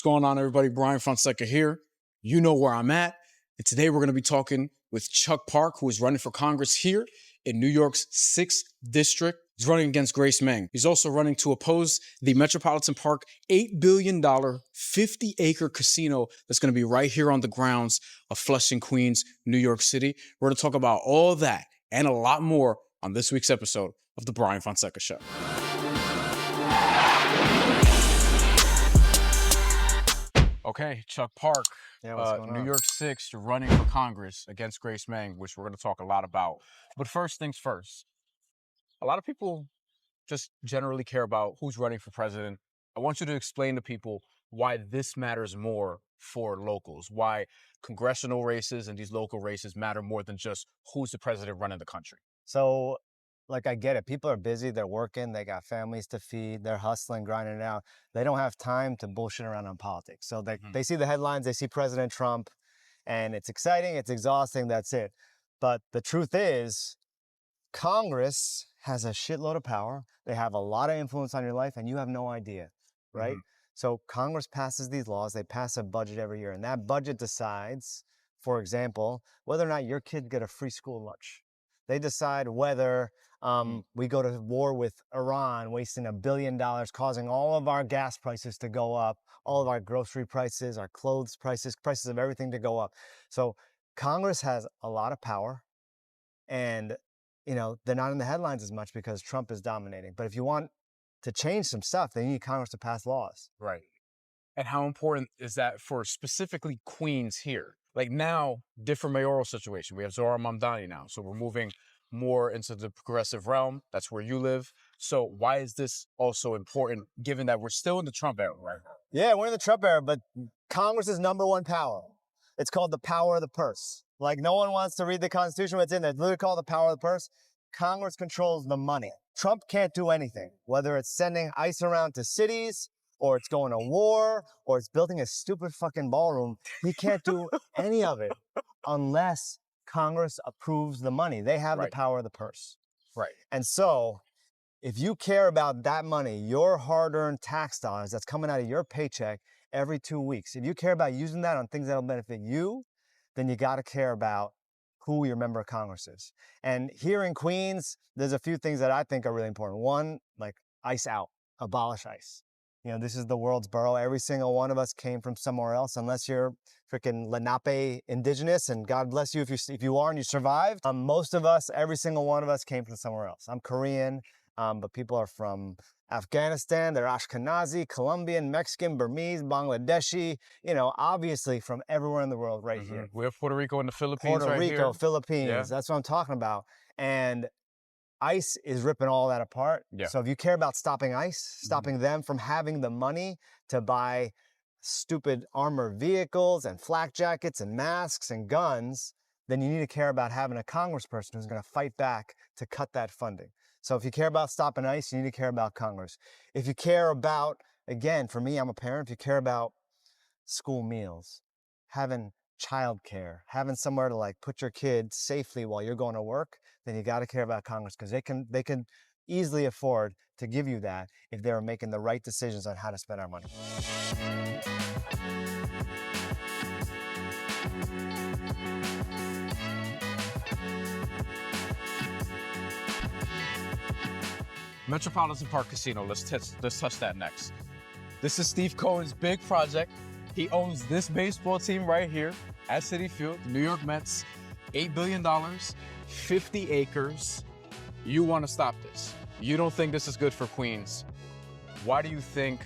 What's going on, everybody? Bryan Fonseca here. You know where I'm at. And today we're going to be talking with Chuck Park, who is running for Congress here in New York's 6th District. He's running against Grace Meng. He's also running to oppose the Metropolitan Park $8 billion 50-acre casino that's going to be right here on the grounds of Flushing, Queens, New York City. We're going to talk about all that and a lot more on this week's episode of The Bryan Fonseca Show. Okay, Chuck Park, New York 6th, you're running for Congress against Grace Meng, which we're going to talk a lot about. But first things first, a lot of people just generally care about who's running for president. I want you to explain to people why this matters more for locals, why congressional races and these local races matter more than just who's the president running the country. So, I get it. People are busy. They're working. They got families to feed. They're hustling, grinding it out. They don't have time to bullshit around on politics. So they see the headlines. They see President Trump, and it's exciting. It's exhausting. That's it. But the truth is, Congress has a shitload of power. They have a lot of influence on your life, and you have no idea, right? So Congress passes these laws. They pass a budget every year, and that budget decides, for example, whether or not your kid get a free school lunch. They decide whether we go to war with Iran, wasting $1 billion, causing all of our gas prices to go up, all of our grocery prices, our clothes prices, prices of everything to go up. So Congress has a lot of power, and they're not in the headlines as much because Trump is dominating. But if you want to change some stuff, they need Congress to pass laws. Right. And how important is that for specifically Queens here? Like now, different mayoral situation. We have Zohran Mamdani now. So we're moving more into the progressive realm. That's where you live. So why is this also important, given that we're still in the Trump era right now? Yeah, we're in the Trump era, but Congress is number one power. It's called the power of the purse. No one wants to read the Constitution, what's in there. It's literally called the power of the purse. Congress controls the money. Trump can't do anything, whether it's sending ICE around to cities, or it's going to war, or it's building a stupid fucking ballroom. He can't do any of it unless Congress approves the money. They have the power of the purse. Right. And so if you care about that money, your hard-earned tax dollars that's coming out of your paycheck every 2 weeks, if you care about using that on things that'll benefit you, then you got to care about who your member of Congress is. And here in Queens, there's a few things that I think are really important. One, ICE out, abolish ICE. This is the world's borough. Every single one of us came from somewhere else, unless you're freaking Lenape indigenous, and God bless you if you are and you survived. Most of us, every single one of us came from somewhere else. I'm Korean, but people are from Afghanistan, they're Ashkenazi, Colombian, Mexican, Burmese, Bangladeshi, obviously from everywhere in the world here. We have Puerto Rico and the Philippines Puerto Rico, here. Philippines, yeah. That's what I'm talking about. And ICE is ripping all that apart. Yeah. So if you care about stopping ICE, stopping them from having the money to buy stupid armored vehicles and flak jackets and masks and guns, then you need to care about having a congressperson who's going to fight back to cut that funding. So if you care about stopping ICE, you need to care about Congress. If you care about, again, for me, I'm a parent, if you care about school meals, having childcare, having somewhere to put your kid safely while you're going to work, then you got to care about Congress, because they can easily afford to give you that if they're making the right decisions on how to spend our money. Metropolitan Park Casino, let's touch that next. This is Steve Cohen's big project. He owns this baseball team right here at Citi Field, the New York Mets, $8 billion, 50 acres. You want to stop this. You don't think this is good for Queens. Why do you think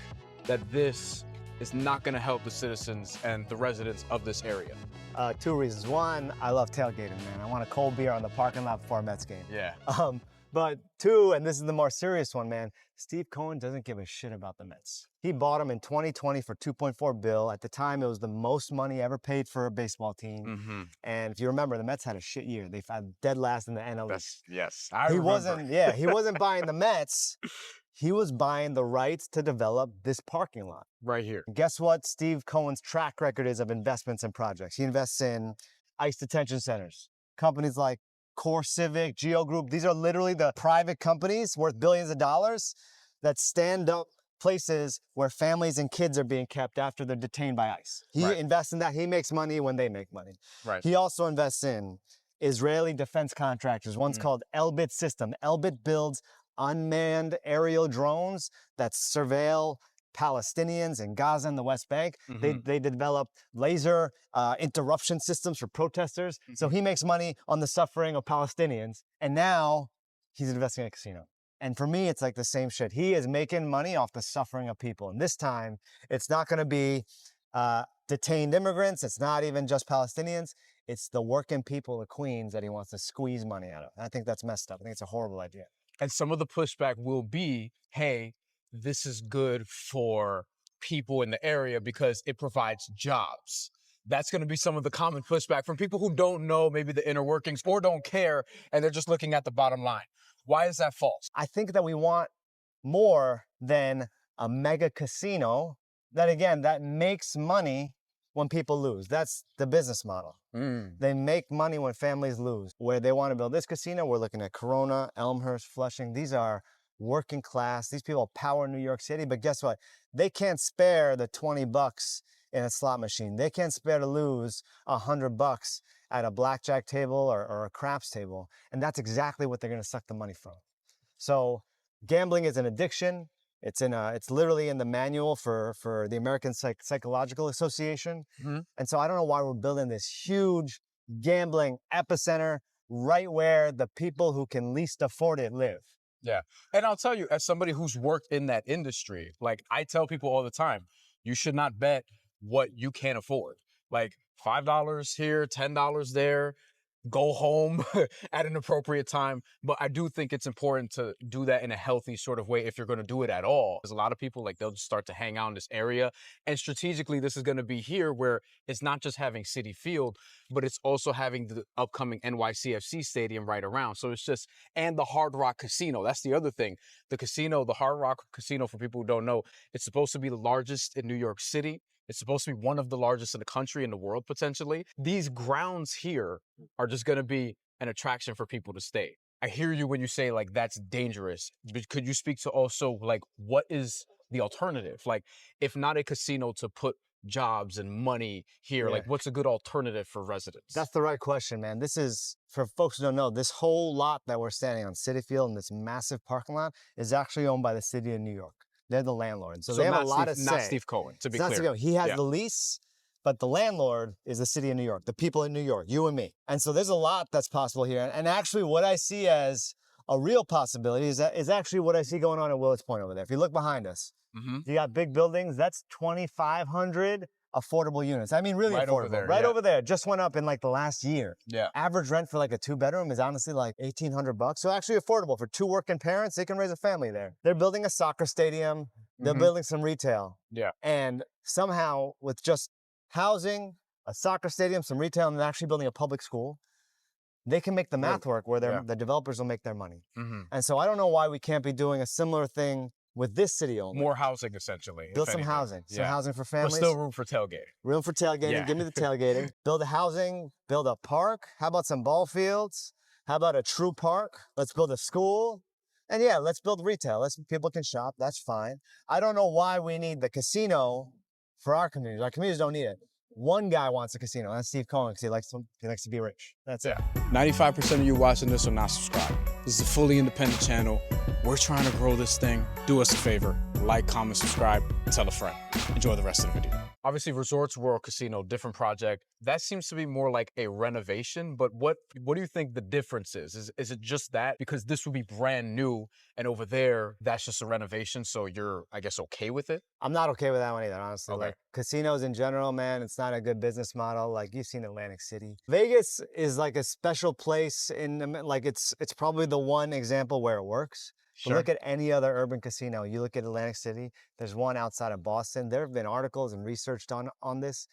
that this is not going to help the citizens and the residents of this area? 2 reasons. One, I love tailgating, man. I want a cold beer on the parking lot before a Mets game. Yeah. But 2, and this is the more serious one, man, Steve Cohen doesn't give a shit about the Mets. He bought them in 2020 for $2.4 billion. At the time, it was the most money ever paid for a baseball team. And if you remember, the Mets had a shit year. They had dead last in the NL East. Yes, I remember. He wasn't buying the Mets. He was buying the rights to develop this parking lot. Right here. Guess what Steve Cohen's track record is of investments and projects? He invests in ICE detention centers. Companies like Core Civic, Geo Group, these are literally the private companies worth billions of dollars that stand up places where families and kids are being kept after they're detained by ICE. He Right. invests in that. He makes money when they make money. Right. He also invests in Israeli defense contractors. One's called Elbit System. Elbit builds unmanned aerial drones that surveil Palestinians in Gaza and the West Bank. They develop laser interruption systems for protesters. So he makes money on the suffering of Palestinians. And now he's investing in a casino. And for me, it's like the same shit. He is making money off the suffering of people. And this time, it's not going to be detained immigrants. It's not even just Palestinians. It's the working people of Queens that he wants to squeeze money out of. And I think that's messed up. I think it's a horrible idea. And some of the pushback will be, hey, this is good for people in the area because it provides jobs. That's going to be some of the common pushback from people who don't know maybe the inner workings or don't care, and they're just looking at the bottom line. Why is that false? I think that we want more than a mega casino that, again, that makes money when people lose. That's the business model. They make money when families lose. Where they want to build this casino, we're looking at Corona, Elmhurst, Flushing. These are working class. These people power New York City, but guess what? They can't spare the $20 in a slot machine. They can't spare to lose $100 at a blackjack table or a craps table. And that's exactly what they're going to suck the money from. So gambling is an addiction. It's literally in the manual for the American Psychological Association. And so I don't know why we're building this huge gambling epicenter right where the people who can least afford it live. Yeah. And I'll tell you, as somebody who's worked in that industry, like I tell people all the time, you should not bet what you can't afford. Like $5 here, $10 there, go home at an appropriate time. But I do think it's important to do that in a healthy sort of way if you're going to do it at all. There's a lot of people, like, they'll just start to hang out in this area. And strategically, this is going to be here where it's not just having Citi Field, but it's also having the upcoming NYCFC stadium right around. So it's just, and the Hard Rock Casino. That's the other thing. The casino, the Hard Rock Casino, for people who don't know, it's supposed to be the largest in New York City. It's supposed to be one of the largest in the country, in the world, potentially. These grounds here are just going to be an attraction for people to stay. I hear you when you say, like, that's dangerous. But could you speak to also, like, what is the alternative? Like, if not a casino to put jobs and money here, like, what's a good alternative for residents? That's the right question, man. This is, for folks who don't know, this whole lot that we're standing on, Citi Field, and this massive parking lot, is actually owned by the city of New York. They're the landlord. So they have a lot of say. Not Steve Cohen, to be clear. He has the lease, but the landlord is the city of New York, the people in New York, you and me. And so there's a lot that's possible here. And actually what I see as a real possibility is actually what I see going on at Willets Point over there. If you look behind us, you got big buildings. That's 2,500 affordable units. I mean, really right affordable. Over there, over there. Just went up in like the last year. Yeah. Average rent for like a 2-bedroom is honestly like $1,800. So actually affordable for 2 working parents. They can raise a family there. They're building a soccer stadium. They're building some retail. Yeah. And somehow with just housing, a soccer stadium, some retail, and actually building a public school, they can make the math work where the developers will make their money. And so I don't know why we can't be doing a similar thing with this city only. More housing, essentially. Build some housing. Some housing for families. But still room for tailgating. Room for tailgating. Yeah. Give me the tailgating. Build a housing. Build a park. How about some ball fields? How about a true park? Let's build a school. And yeah, let's build retail. People can shop. That's fine. I don't know why we need the casino for our communities. Our communities don't need it. One guy wants a casino. That's Steve Cohen because he likes to be rich. That's it. 95% of you watching this are not subscribed. This is a fully independent channel. We're trying to grow this thing. Do us a favor. Like, comment, subscribe, and tell a friend. Enjoy the rest of the video. Obviously, Resorts World Casino, different project. That seems to be more like a renovation, but what do you think the difference is? Is it just that? Because this would be brand new, and over there, that's just a renovation, so you're, I guess, okay with it? I'm not okay with that one either, honestly. Okay. Like, casinos in general, man, it's not a good business model. Like, you've seen Atlantic City. Vegas is like a special place it's probably the one example where it works. Sure. But look at any other urban casino. You look at Atlantic City, there's one outside of Boston. There have been articles and research done on this.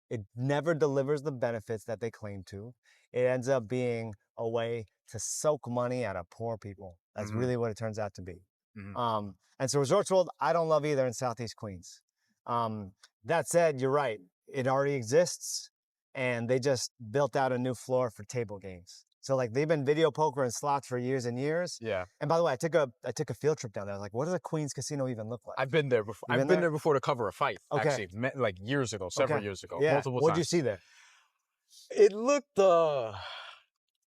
It never delivers the benefits that they claim to. It ends up being a way to soak money out of poor people. That's really what it turns out to be. And so Resorts World, I don't love either in Southeast Queens. That said, you're right. It already exists, and they just built out a new floor for table games. So like they've been video poker and slots for years and years. Yeah. And by the way, I took a field trip down there. I was like, what does a Queens casino even look like? I've been there before. You I've been there before to cover a fight, Okay. actually, like years ago, several years ago, multiple What'd times. you see there? It looked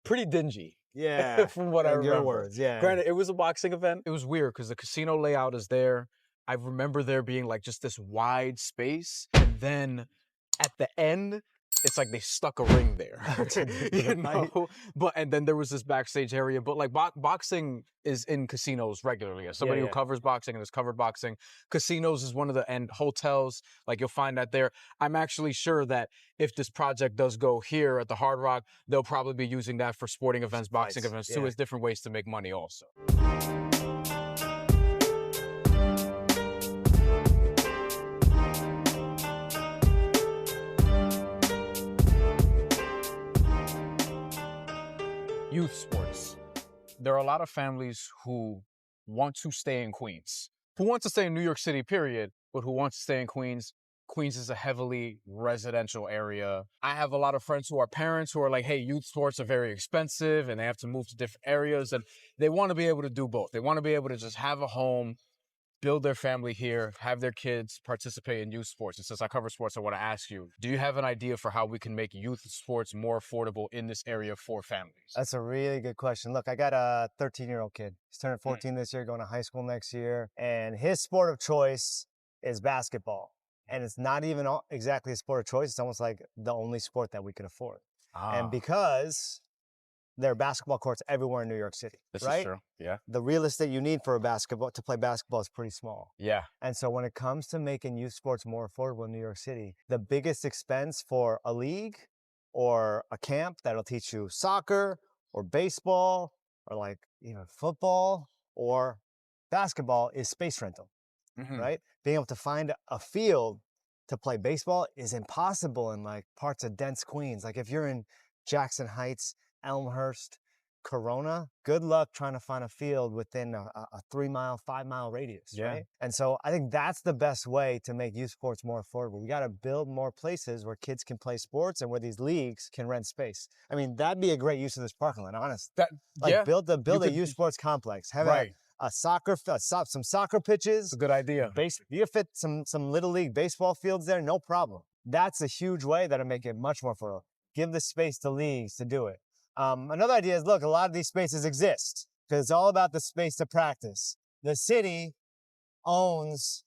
pretty dingy. Yeah. From what I remember. Your words, yeah. Granted, it was a boxing event. It was weird because the casino layout is there. I remember there being like just this wide space. And then at the end, it's like they stuck a ring there. You know? And then there was this backstage area. But like boxing is in casinos regularly. As somebody who covers boxing and has covered boxing, casinos is one of the, and hotels, like you'll find that there. I'm actually sure that if this project does go here at the Hard Rock, they'll probably be using that for sporting events, boxing events too, as different ways to make money also. Youth sports. There are a lot of families who want to stay in Queens, who want to stay in New York City, period, but who want to stay in Queens. Queens is a heavily residential area. I have a lot of friends who are parents who are like, hey, youth sports are very expensive and they have to move to different areas, and they want to be able to do both. They want to be able to just have a home, build their family here, have their kids participate in youth sports. And since I cover sports, I want to ask you, do you have an idea for how we can make youth sports more affordable in this area for families? That's a really good question. Look, I got a 13-year-old kid. He's turning 14 this year, going to high school next year. And his sport of choice is basketball. And it's not even exactly a sport of choice. It's almost like the only sport that we can afford. And because there are basketball courts everywhere in New York City, this right? is true. Yeah. The real estate you need for to play basketball is pretty small. Yeah. And so when it comes to making youth sports more affordable in New York City, the biggest expense for a league or a camp that'll teach you soccer or baseball or like even football or basketball is space rental, right? Being able to find a field to play baseball is impossible in like parts of dense Queens. Like if you're in Jackson Heights, Elmhurst, Corona, good luck trying to find a field within a 3-mile, 5-mile radius, right? And so I think that's the best way to make youth sports more affordable. We got to build more places where kids can play sports and where these leagues can rent space. I mean, that'd be a great use of this parking lot, honestly. Build a youth sports complex. Have some soccer pitches. It's a good idea. You fit some little league baseball fields there, no problem. That's a huge way that'll make it much more affordable. Give the space to leagues to do it. Another idea is, look, a lot of these spaces exist because it's all about the space to practice. The city owns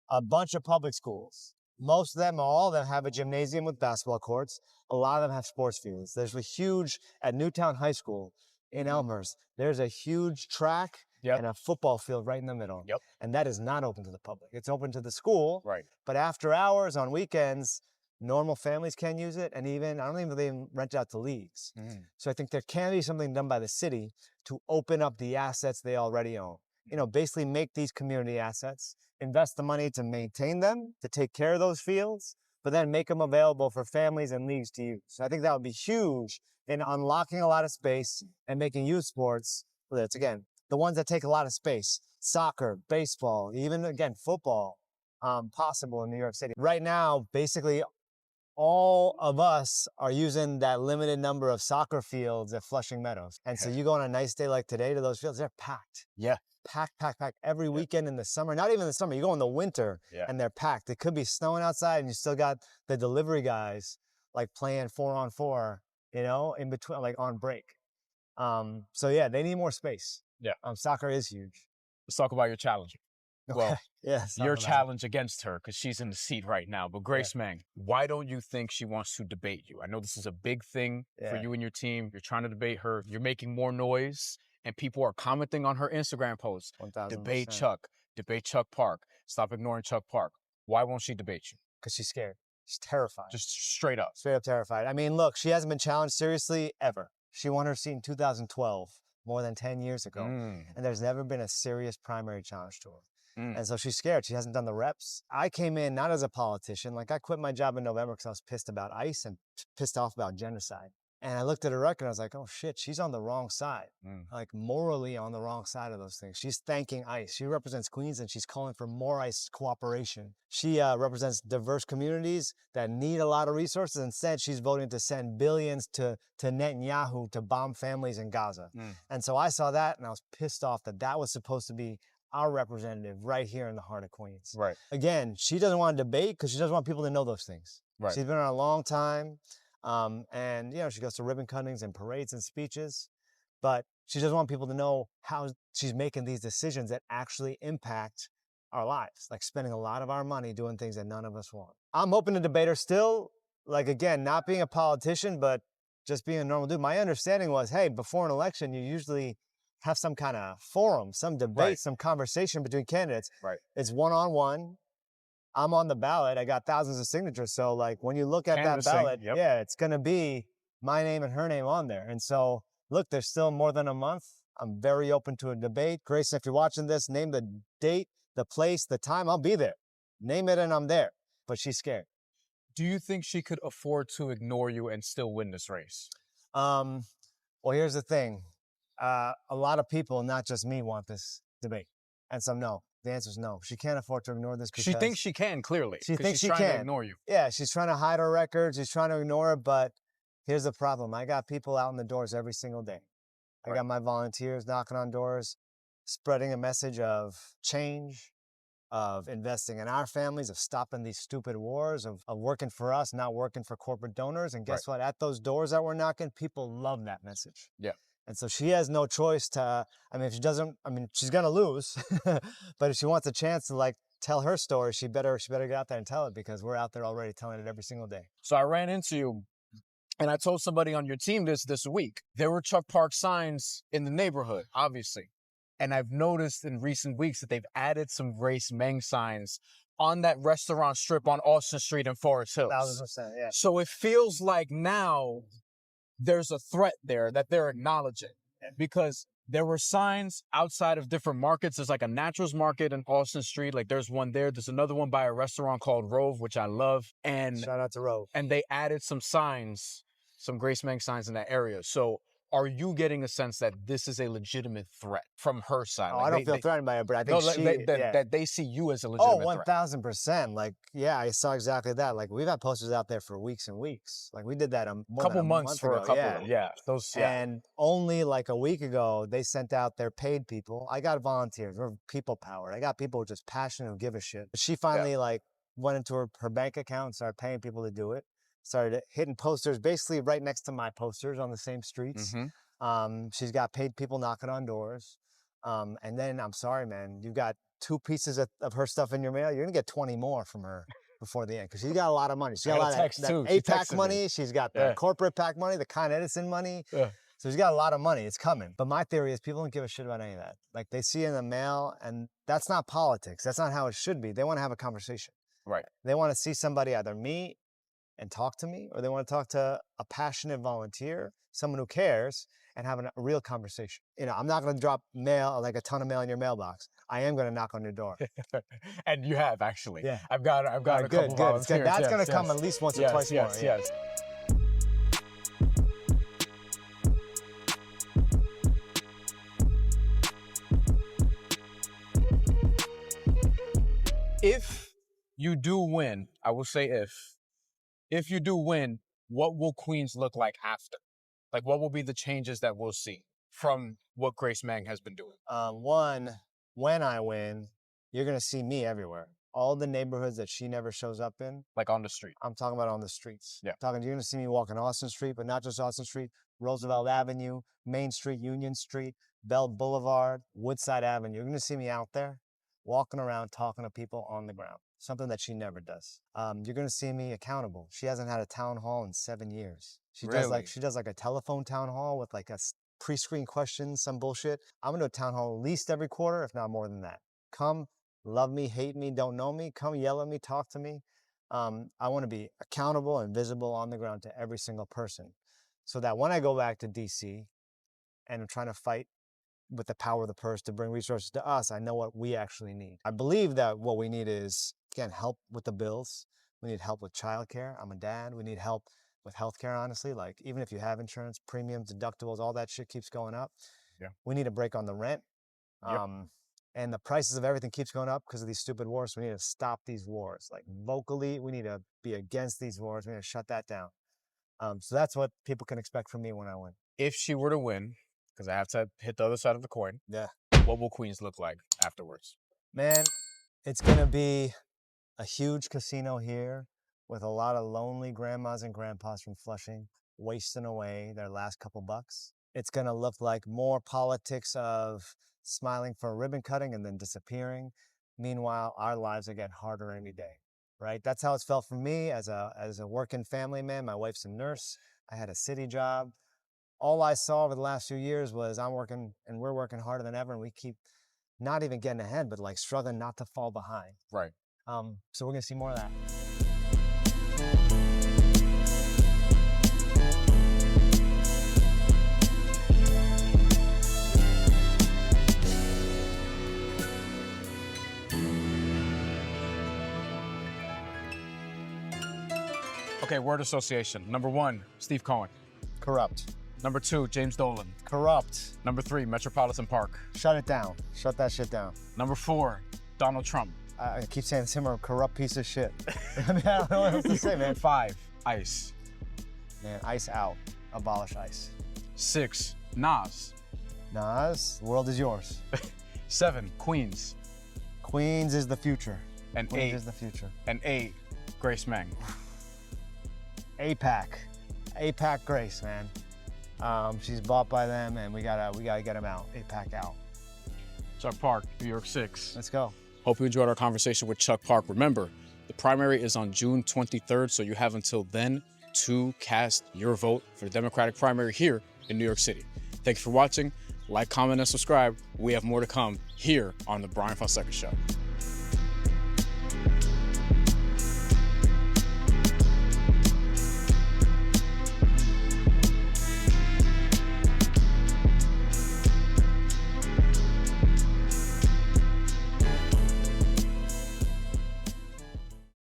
a bunch of public schools. Most of them, all of them have a gymnasium with basketball courts. A lot of them have sports fields. There's a huge, at Newtown High School in Elmhurst, there's a huge track and a football field right in the middle. And that is not open to the public. It's open to the school, but after hours on weekends, normal families can use it, and I don't even think they rent it out to leagues. So I think there can be something done by the city to open up the assets they already own. You know, basically make these community assets, invest the money to maintain them, to take care of those fields, but then make them available for families and leagues to use. So I think that would be huge in unlocking a lot of space and making youth sports, whether it's, again, the ones that take a lot of space, soccer, baseball, even, again, football, possible in New York City. Right now, basically, all of us are using that limited number of soccer fields at Flushing Meadows. And so you go on a nice day like today to those fields, they're packed. Packed every weekend in the summer. Not even in the summer, you go in the winter and they're packed. It could be snowing outside and you still got the delivery guys like playing 4-on-4, you know, in between, like on break. So yeah, they need more space. Soccer is huge. Let's talk about your challenger. Well, your challenge against her, because she's in the seat right now. But Grace Meng, why don't you think she wants to debate you? I know this is a big thing for you and your team. You're trying to debate her. You're making more noise, and people are commenting on her Instagram posts. 1000%. Debate Chuck. Debate Chuck Park. Stop ignoring Chuck Park. Why won't she debate you? Because she's scared. She's terrified. Just straight up. Straight up terrified. I mean, look, she hasn't been challenged seriously ever. She won her seat in 2012, more than 10 years ago. And there's never been a serious primary challenge to her. And so she's scared. She hasn't done the reps. I came in not as a politician. Like I quit my job in November because I was pissed about ICE and pissed off about genocide. And I looked at her record and I was like, oh shit, she's on the wrong side. Mm. Like morally on the wrong side of those things. She's thanking ICE. She represents Queens and she's calling for more ICE cooperation. She represents diverse communities that need a lot of resources. Instead, she's voting to send billions to Netanyahu to bomb families in Gaza. Mm. And so I saw that and I was pissed off that that was supposed to be our representative right here in the heart of Queens. Right. Again, she doesn't want to debate because she doesn't want people to know those things. Right. She's been around a long time. And, you know, she goes to ribbon cuttings and parades and speeches, but she doesn't want people to know how she's making these decisions that actually impact our lives, like spending a lot of our money doing things that none of us want. I'm open to debate her still, like, again, not being a politician, but just being a normal dude. My understanding was, hey, before an election, you usually have some kind of forum, some debate, Right. some conversation between candidates. Right. It's one-on-one. I'm on the ballot. I got thousands of signatures. So like when you look at that Canvassing, ballot, yep. yeah, it's going to be my name and her name on there. And so look, there's still more than a month. I'm very open to a debate. Grace, if you're watching this, name the date, the place, the time. I'll be there. Name it and I'm there. But she's scared. Do you think she could afford to ignore you and still win this race? Well, here's the thing. A lot of people, not just me, want this debate. And some no. The answer is no. She can't afford to ignore this because She thinks she can, clearly. She 'cause thinks she's she trying to can. ignore you. Yeah, she's trying to hide her records. She's trying to ignore it. But here's the problem. I got people out in the doors every single day. I Right. got my volunteers knocking on doors, spreading a message of change, of investing in our families, of stopping these stupid wars, of working for us, not working for corporate donors. And guess what? At those doors that we're knocking, people love that message. Yeah. And so she has no choice to, I mean, if she doesn't, I mean, she's going to lose, but if she wants a chance to like tell her story, she better get out there and tell it because we're out there already telling it every single day. So I ran into you, and I told somebody on your team this week. There were Chuck Park signs in the neighborhood, obviously. And I've noticed in recent weeks that they've added some Grace Meng signs on that restaurant strip on Austin Street in Forest Hills. 1,000%, yeah. So it feels like now there's a threat there that they're acknowledging, because there were signs outside of different markets. There's like a naturals market in Austin Street. Like there's one there. There's another one by a restaurant called Rove, which I love. And Shout out to Rove. and they added some signs, some Grace Meng signs in that area. So are you getting a sense that this is a legitimate threat from her side? Oh, Like I don't feel threatened by it, but I think that they see you as a Oh, legitimate threat. 1,000%. Like, yeah, I saw exactly that. Like, we've had posters out there for weeks and weeks. Like, we did that a Couple months month for ago. a couple. Yeah. Yeah. Those. Yeah. And only like a week ago, they sent out their paid people. I got volunteers. We're people powered. I got people who are just passionate who give a shit. But she finally like went into her bank account and started paying people to do it. Started hitting posters basically right next to my posters on the same streets. Mhm. She's got paid people knocking on doors. And then, I'm sorry, man, you got 2 pieces of her stuff in your mail. You're going to get 20 more from her before the end because she's got a lot of money. She's got a lot of text that too. She APAC texted me. money. She's got the corporate PAC money, the Con Edison money. Yeah. So she's got a lot of money. It's coming. But my theory is people don't give a shit about any of that. Like they see it in the mail, and that's not politics. That's not how it should be. They want to have a conversation. Right. They want to see somebody either meet and talk to me, or they want to talk to a passionate volunteer, someone who cares, and have a real conversation. You know, I'm not going to drop mail, like a ton of mail in your mailbox. I am going to knock on your door. And you have actually. Yeah. I've got a couple volunteers. That's going to come at least once or twice more. Yeah. Yes. If you do win, I will say if you do win, what will Queens look like after? Like, what will be the changes that we'll see from what Grace Meng has been doing? One, when I win, you're going to see me everywhere. All the neighborhoods that she never shows up in. Like on the street. I'm talking about on the streets. Yeah. You're going to see me walking Austin Street, but not just Austin Street, Roosevelt Avenue, Main Street, Union Street, Bell Boulevard, Woodside Avenue. You're going to see me out there walking around, talking to people on the ground. Something that she never does. You're going to see me accountable. She hasn't had a town hall in 7 years. She does like a telephone town hall with like a pre-screen questions, some bullshit. I'm going to do a town hall at least every quarter, if not more than that. Come, love me, hate me, don't know me. Come yell at me, talk to me. I want to be accountable and visible on the ground to every single person so that when I go back to DC and I'm trying to fight with the power of the purse to bring resources to us, I know what we actually need. I believe that what we need is, again, help with the bills. We need help with childcare. I'm a dad. We need help with healthcare, honestly. Like, even if you have insurance, premiums, deductibles, all that shit keeps going up. Yeah. We need a break on the rent. Yep. And the prices of everything keeps going up because of these stupid wars. So we need to stop these wars. Like, vocally, we need to be against these wars. We need to shut that down. So that's what people can expect from me when I win. If she were to win, because I have to hit the other side of the coin, Yeah. what will Queens look like afterwards? Man, it's going to be a huge casino here with a lot of lonely grandmas and grandpas from Flushing wasting away their last couple bucks. It's going to look like more politics of smiling for a ribbon cutting and then disappearing. Meanwhile, our lives are getting harder every day, right? That's how it's felt for me as a working family man. My wife's a nurse. I had a city job. All I saw over the last few years was I'm working and we're working harder than ever, and we keep not even getting ahead, but like struggling not to fall behind. Right. So we're gonna see more of that. Okay, word association. Number 1, Steve Cohen. Corrupt. Number 2, James Dolan. Corrupt. Number 3, Metropolitan Park. Shut it down. Shut that shit down. Number 4, Donald Trump. I keep saying it's him, a corrupt piece of shit. I mean, I don't know what else to say, man. 5, ICE. Man, ICE out. Abolish ICE. 6, Nas. Nas, the world is yours. 7, Queens. Queens is the future. And Queens 8, is the future. and 8, Grace Meng. APAC. APAC Grace, man. She's bought by them, and we gotta get them out. APAC out. Chuck Park, New York 6. Let's go. Hope you enjoyed our conversation with Chuck Park. Remember, the primary is on June 23rd, so you have until then to cast your vote for the Democratic primary here in New York City. Thanks for watching. Like, comment, and subscribe. We have more to come here on The Bryan Fonseca Show.